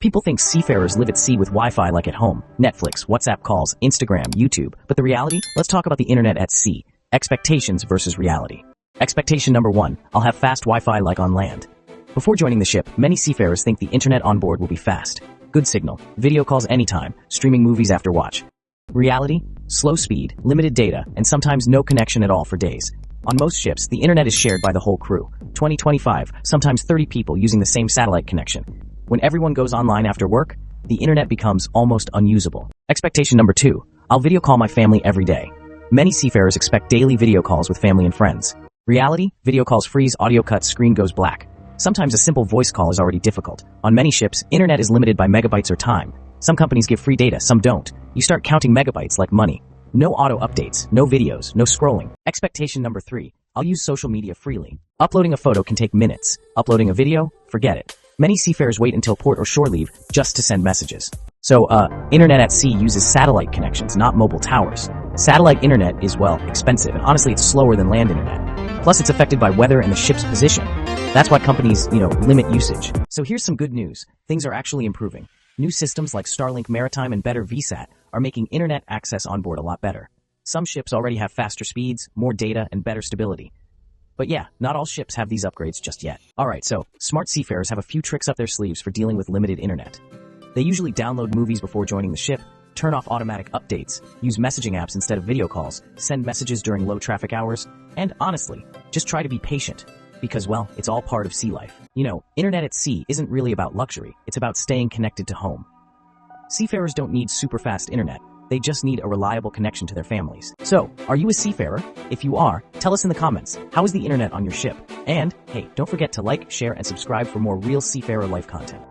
People think seafarers live at sea with Wi-Fi like at home, Netflix, WhatsApp calls, Instagram, YouTube. But the reality? Let's talk about the internet at sea. Expectations versus reality. Expectation number 1, I'll have fast Wi-Fi like on land. Before joining the ship, many seafarers think the internet on board will be fast. Good signal, video calls anytime, streaming movies after watch. Reality? Slow speed, limited data, and sometimes no connection at all for days. On most ships, the internet is shared by the whole crew. 20, 25, sometimes 30 people using the same satellite connection. When everyone goes online after work, the internet becomes almost unusable. Expectation number 2, I'll video call my family every day. Many seafarers expect daily video calls with family and friends. Reality? Video calls freeze, audio cuts, screen goes black. Sometimes a simple voice call is already difficult. On many ships, internet is limited by megabytes or time. Some companies give free data, some don't. You start counting megabytes like money. No auto updates, no videos, no scrolling. Expectation number 3, I'll use social media freely. Uploading a photo can take minutes. Uploading a video? Forget it. Many seafarers wait until port or shore leave just to send messages. So, internet at sea uses satellite connections, not mobile towers. Satellite internet is, well, expensive, and honestly it's slower than land internet. Plus it's affected by weather and the ship's position. That's why companies, limit usage. So here's some good news. Things are actually improving. New systems like Starlink Maritime and better VSAT are making internet access on board a lot better. Some ships already have faster speeds, more data, and better stability. But yeah, not all ships have these upgrades just yet. Alright, so smart seafarers have a few tricks up their sleeves for dealing with limited internet. They usually download movies before joining the ship, turn off automatic updates, use messaging apps instead of video calls, send messages during low traffic hours, and honestly, just try to be patient. Because, well, it's all part of sea life. Internet at sea isn't really about luxury, it's about staying connected to home. Seafarers don't need super fast internet, they just need a reliable connection to their families. So, are you a seafarer? If you are, tell us in the comments, how is the internet on your ship? And, hey, don't forget to like, share, and subscribe for more real seafarer life content.